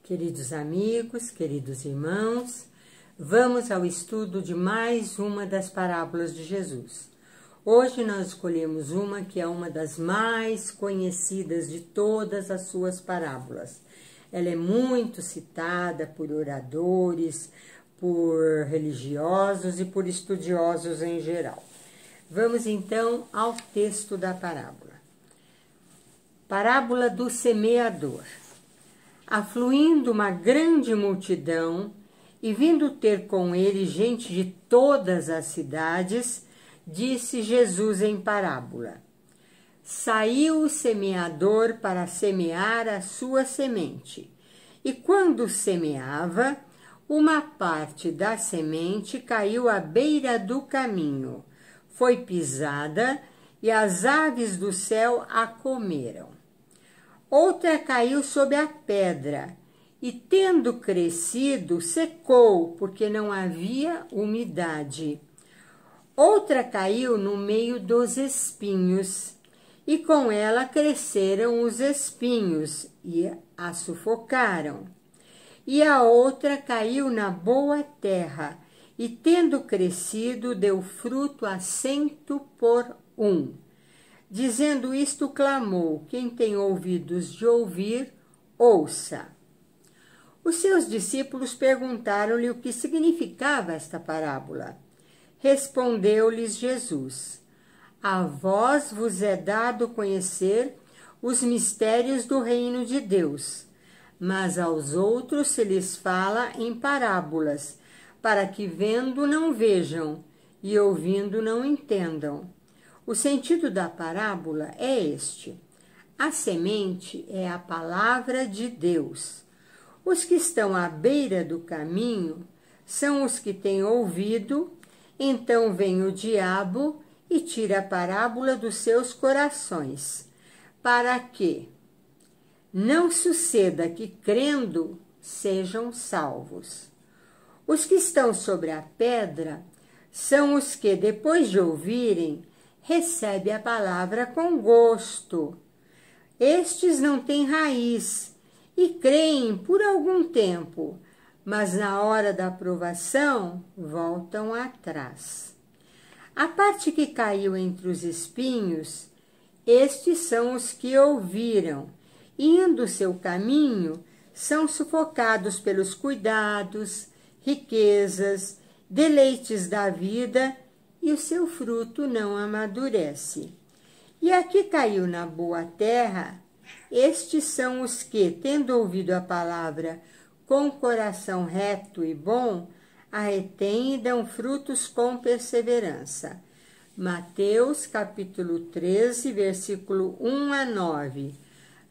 Queridos amigos, queridos irmãos, vamos ao estudo de mais uma das parábolas de Jesus. Hoje nós escolhemos uma que é uma das mais conhecidas de todas as suas parábolas. Ela é muito citada por oradores, por religiosos e por estudiosos em geral. Vamos então ao texto da parábola. Parábola do semeador. Afluindo uma grande multidão e vindo ter com ele gente de todas as cidades, disse Jesus em parábola: Saiu o semeador para semear a sua semente, e quando semeava, uma parte da semente caiu à beira do caminho, foi pisada e as aves do céu a comeram. Outra caiu sob a pedra e, tendo crescido, secou, porque não havia umidade. Outra caiu no meio dos espinhos, e com ela cresceram os espinhos e a sufocaram. E a outra caiu na boa terra, e, tendo crescido, deu fruto a 100%. Dizendo isto, clamou: quem tem ouvidos de ouvir, ouça. Os seus discípulos perguntaram-lhe o que significava esta parábola. Respondeu-lhes Jesus: A vós vos é dado conhecer os mistérios do reino de Deus, mas aos outros se lhes fala em parábolas, para que vendo não vejam e ouvindo não entendam. O sentido da parábola é este: a semente é a palavra de Deus. Os que estão à beira do caminho são os que têm ouvido, então vem o diabo e tira a parábola dos seus corações, para que não suceda que, crendo, sejam salvos. Os que estão sobre a pedra são os que, depois de ouvirem, recebe a palavra com gosto. Estes não têm raiz e creem por algum tempo, mas na hora da provação voltam atrás. A parte que caiu entre os espinhos, estes são os que ouviram, e indo seu caminho, são sufocados pelos cuidados, riquezas, deleites da vida, e o seu fruto não amadurece. E a que caiu na boa terra, estes são os que, tendo ouvido a palavra com coração reto e bom, a retêm e dão frutos com perseverança. Mateus capítulo 13, versículo 1 a 9.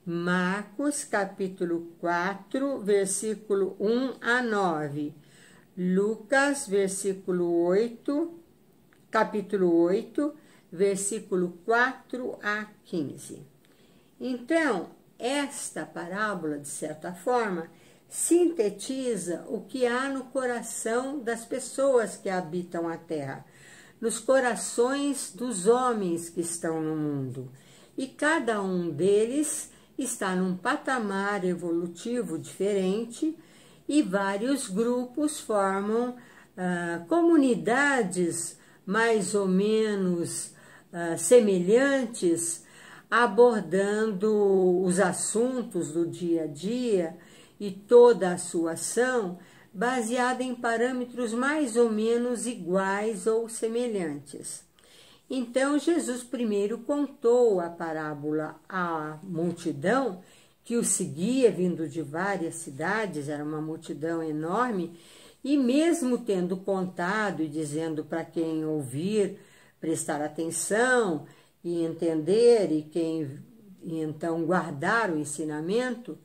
Marcos capítulo 4, versículo 1 a 9. Lucas capítulo 8, versículo 4 a 15. Então, esta parábola, de certa forma, sintetiza o que há no coração das pessoas que habitam a terra, nos corações dos homens que estão no mundo. E cada um deles está num patamar evolutivo diferente, e vários grupos formam comunidades mais ou menos semelhantes, abordando os assuntos do dia a dia e toda a sua ação baseada em parâmetros mais ou menos iguais ou semelhantes. Então, Jesus primeiro contou a parábola à multidão que o seguia, vindo de várias cidades, era uma multidão enorme, e mesmo tendo contado e dizendo para quem ouvir, prestar atenção e entender, e então guardar o ensinamento,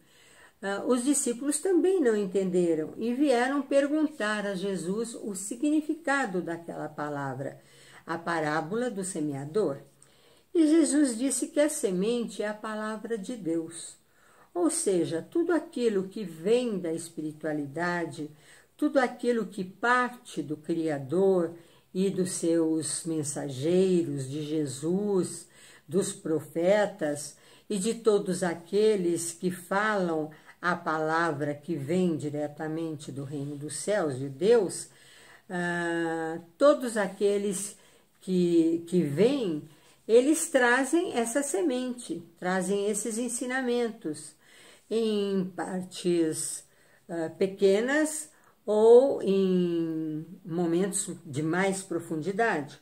os discípulos também não entenderam e vieram perguntar a Jesus o significado daquela palavra, a parábola do semeador. E Jesus disse que a semente é a palavra de Deus, ou seja, tudo aquilo que vem da espiritualidade, tudo aquilo que parte do Criador e dos seus mensageiros, de Jesus, dos profetas e de todos aqueles que falam a palavra que vem diretamente do reino dos céus, de Deus, todos aqueles que vêm, eles trazem essa semente, trazem esses ensinamentos em partes pequenas ou em momentos de mais profundidade.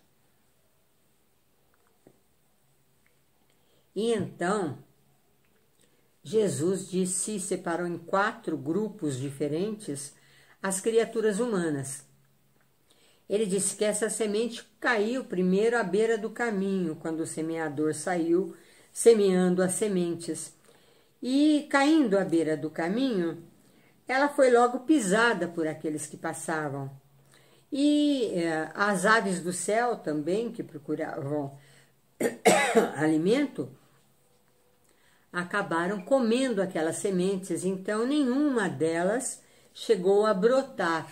E então, Jesus separou em 4 grupos diferentes as criaturas humanas. Ele disse que essa semente caiu primeiro à beira do caminho, quando o semeador saiu semeando as sementes. E caindo à beira do caminho, ela foi logo pisada por aqueles que passavam. E as aves do céu também, que procuravam alimento, acabaram comendo aquelas sementes, então nenhuma delas chegou a brotar.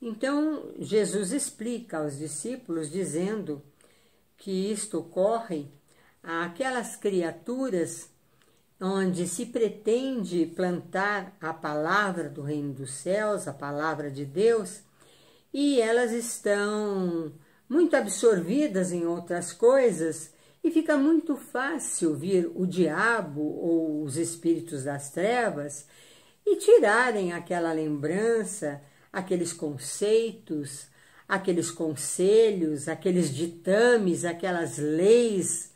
Então Jesus explica aos discípulos, dizendo que isto ocorre àquelas criaturas onde se pretende plantar a palavra do reino dos céus, a palavra de Deus, e elas estão muito absorvidas em outras coisas, e fica muito fácil vir o diabo ou os espíritos das trevas e tirarem aquela lembrança, aqueles conceitos, aqueles conselhos, aqueles ditames, aquelas leis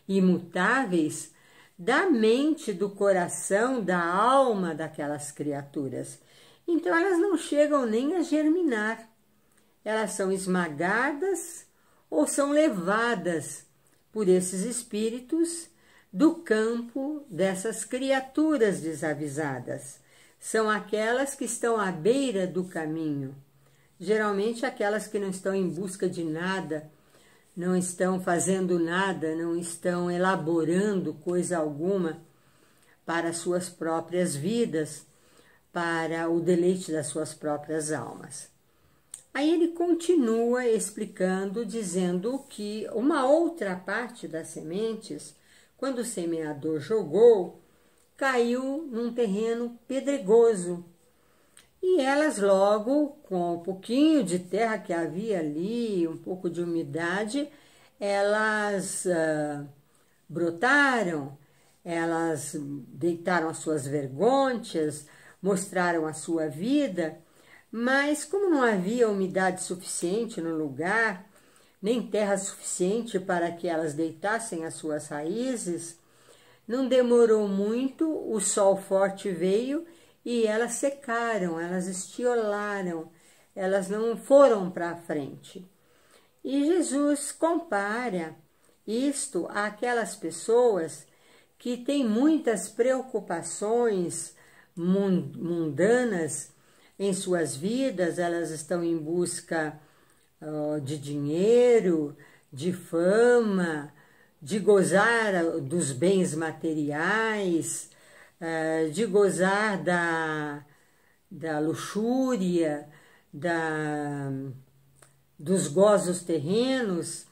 imutáveis da mente, do coração, da alma daquelas criaturas. Então elas não chegam nem a germinar, elas são esmagadas ou são levadas por esses espíritos do campo dessas criaturas desavisadas. São aquelas que estão à beira do caminho, geralmente aquelas que não estão em busca de nada, não estão fazendo nada, não estão elaborando coisa alguma para suas próprias vidas, para o deleite das suas próprias almas. Aí ele continua explicando, dizendo que uma outra parte das sementes, quando o semeador jogou, caiu num terreno pedregoso. E elas logo, com um pouquinho de terra que havia ali, um pouco de umidade, elas brotaram, elas deitaram as suas vergôntias, mostraram a sua vida, mas como não havia umidade suficiente no lugar, nem terra suficiente para que elas deitassem as suas raízes, não demorou muito, o sol forte veio e elas secaram, elas estiolaram, elas não foram para frente. E Jesus compara isto àquelas pessoas que têm muitas preocupações mundanas em suas vidas, elas estão em busca de dinheiro, de fama, de gozar dos bens materiais, de gozar da luxúria, dos gozos terrenos,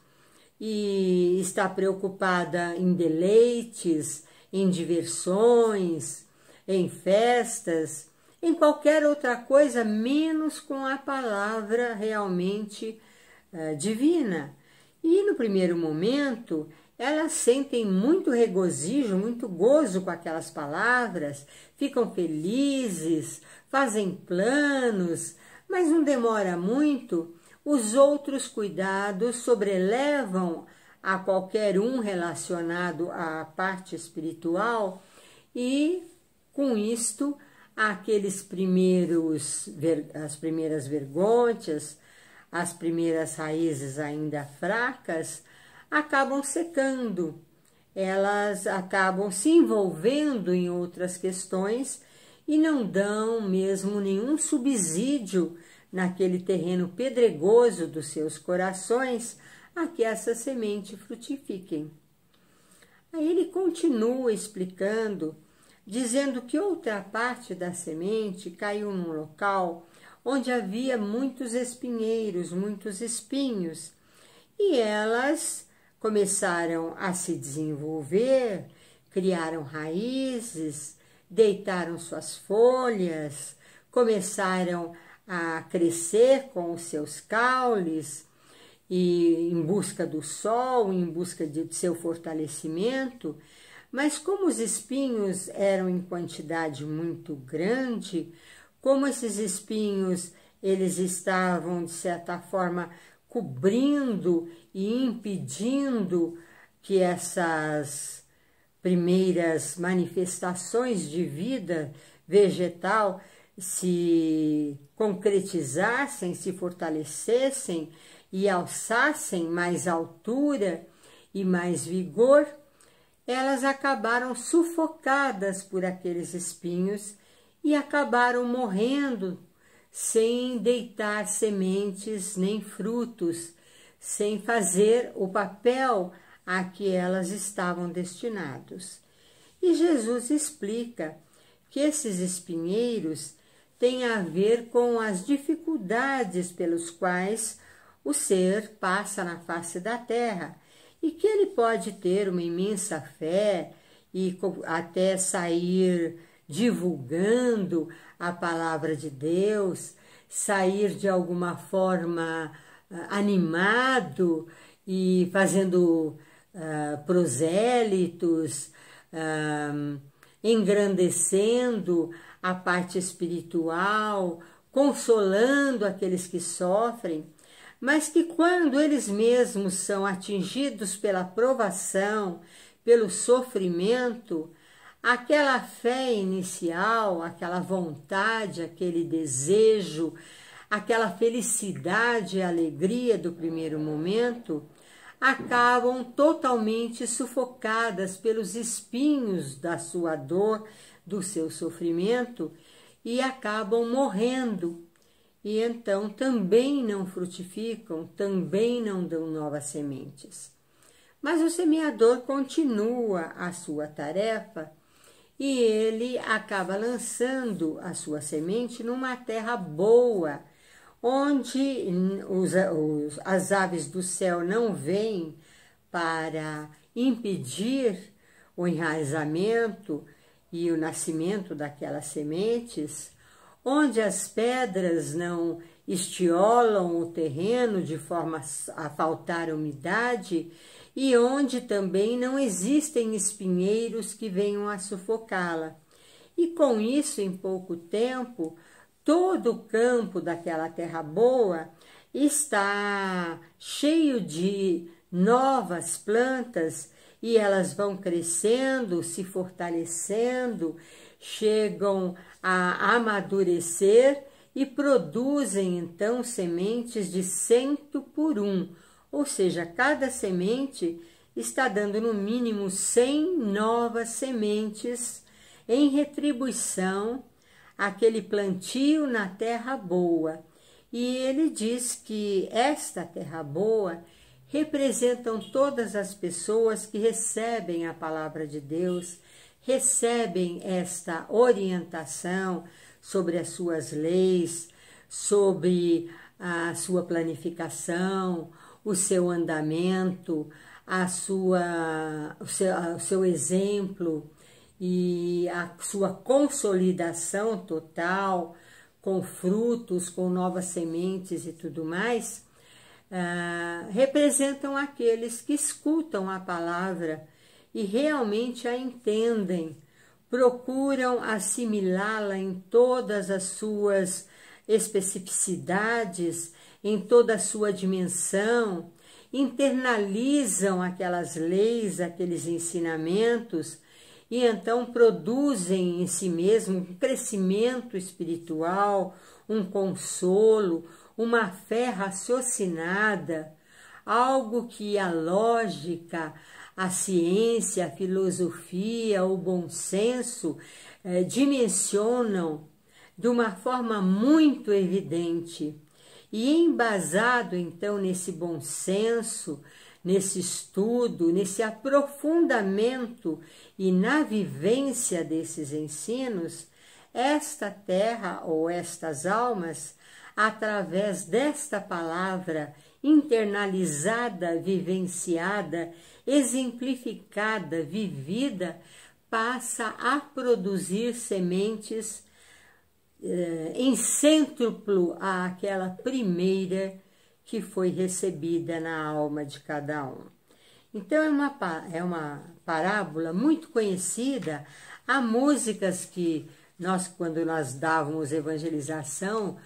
e está preocupada em deleites, em diversões, em festas, em qualquer outra coisa, menos com a palavra realmente divina. E no primeiro momento, elas sentem muito regozijo, muito gozo com aquelas palavras, ficam felizes, fazem planos, mas não demora muito, os outros cuidados sobrelevam a qualquer um relacionado à parte espiritual e, com isto, as primeiras vergôntias, as primeiras raízes ainda fracas, acabam secando, elas acabam se envolvendo em outras questões e não dão mesmo nenhum subsídio naquele terreno pedregoso dos seus corações a que essa semente frutifiquem. Aí ele continua explicando, dizendo que outra parte da semente caiu num local onde havia muitos espinheiros, muitos espinhos, e elas começaram a se desenvolver, criaram raízes, deitaram suas folhas, começaram a crescer com os seus caules, e em busca do sol, em busca de seu fortalecimento, mas como os espinhos eram em quantidade muito grande, como esses espinhos eles estavam, de certa forma, cobrindo e impedindo que essas primeiras manifestações de vida vegetal se concretizassem, se fortalecessem e alçassem mais altura e mais vigor, elas acabaram sufocadas por aqueles espinhos e acabaram morrendo sem deitar sementes nem frutos, sem fazer o papel a que elas estavam destinados. E Jesus explica que esses espinheiros têm a ver com as dificuldades pelos quais o ser passa na face da terra, e que ele pode ter uma imensa fé e até sair divulgando a palavra de Deus, sair de alguma forma animado e fazendo prosélitos, engrandecendo a parte espiritual, consolando aqueles que sofrem, mas que quando eles mesmos são atingidos pela provação, pelo sofrimento, aquela fé inicial, aquela vontade, aquele desejo, aquela felicidade e alegria do primeiro momento, acabam totalmente sufocadas pelos espinhos da sua dor, do seu sofrimento, e acabam morrendo. E então também não frutificam, também não dão novas sementes. Mas o semeador continua a sua tarefa e ele acaba lançando a sua semente numa terra boa, onde as aves do céu não vêm para impedir o enraizamento e o nascimento daquelas sementes, onde as pedras não estiolam o terreno de forma a faltar umidade e onde também não existem espinheiros que venham a sufocá-la. E com isso, em pouco tempo, todo o campo daquela terra boa está cheio de novas plantas e elas vão crescendo, se fortalecendo, chegam a amadurecer e produzem então sementes de 100 por 1, ou seja, cada semente está dando no mínimo 100 novas sementes em retribuição àquele plantio na terra boa. E ele diz que esta terra boa representam todas as pessoas que recebem a palavra de Deus, recebem esta orientação sobre as suas leis, sobre a sua planificação, o seu andamento, o seu exemplo e a sua consolidação total, com frutos, com novas sementes e tudo mais, representam aqueles que escutam a palavra e realmente a entendem, procuram assimilá-la em todas as suas especificidades, em toda a sua dimensão, internalizam aquelas leis, aqueles ensinamentos e então produzem em si mesmo um crescimento espiritual, um consolo, uma fé raciocinada, algo que a lógica, a ciência, a filosofia, o bom senso dimensionam de uma forma muito evidente. E embasado então nesse bom senso, nesse estudo, nesse aprofundamento e na vivência desses ensinos, esta terra ou estas almas, através desta palavra internalizada, vivenciada, exemplificada, vivida, passa a produzir sementes em cêntuplo àquela primeira que foi recebida na alma de cada um. Então é uma parábola muito conhecida. Há músicas que quando nós dávamos evangelização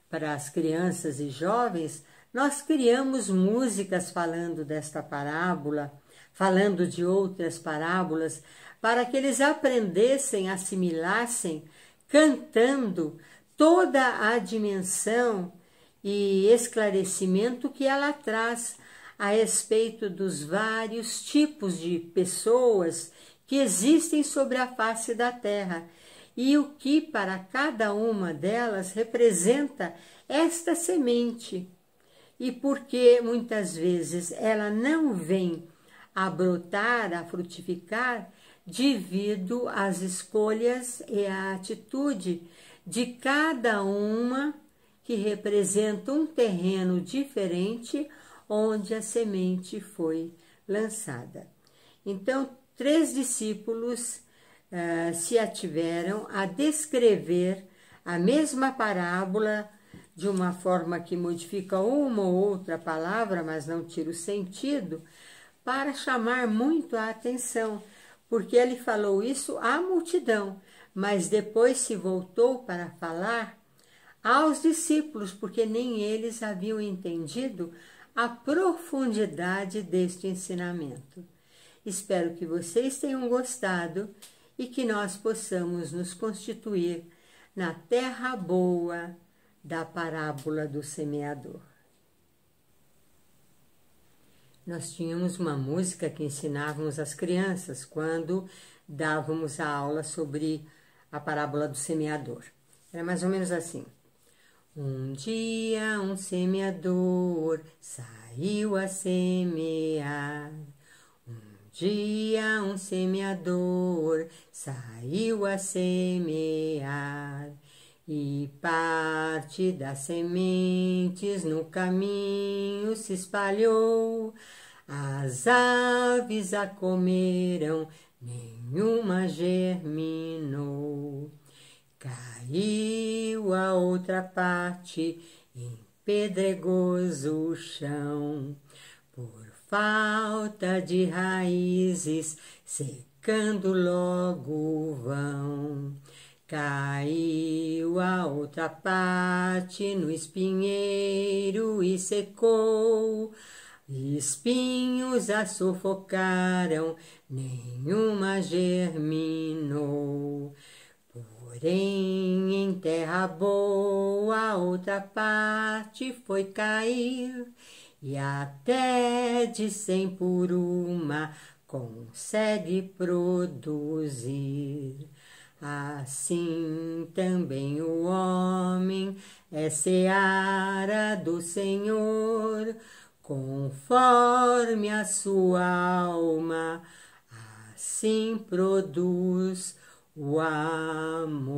para as crianças e jovens, nós criamos músicas falando desta parábola, falando de outras parábolas, para que eles aprendessem, assimilassem, cantando toda a dimensão e esclarecimento que ela traz a respeito dos vários tipos de pessoas que existem sobre a face da terra e o que para cada uma delas representa esta semente. E porque muitas vezes ela não vem a brotar, a frutificar, devido às escolhas e à atitude de cada uma que representa um terreno diferente onde a semente foi lançada. Então, 3 discípulos se ativeram a descrever a mesma parábola de uma forma que modifica uma ou outra palavra, mas não tira o sentido, para chamar muito a atenção, porque ele falou isso à multidão, mas depois se voltou para falar aos discípulos, porque nem eles haviam entendido a profundidade deste ensinamento. Espero que vocês tenham gostado e que nós possamos nos constituir na terra boa da parábola do semeador. Nós tínhamos uma música que ensinávamos às crianças quando dávamos a aula sobre a parábola do semeador. Era mais ou menos assim. Um dia um semeador saiu a semear. Um dia um semeador saiu a semear. E parte das sementes no caminho se espalhou. As aves a comeram, nenhuma germinou. Caiu a outra parte em pedregoso chão, por falta de raízes, secando logo vão. Caiu a outra parte no espinheiro e secou. Espinhos a sufocaram, nenhuma germinou. Porém, em terra boa, outra parte foi cair, e até de 100 por uma consegue produzir. Assim também o homem é seara do Senhor, conforme a sua alma, assim produz o amor.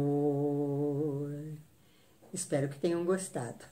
Espero que tenham gostado.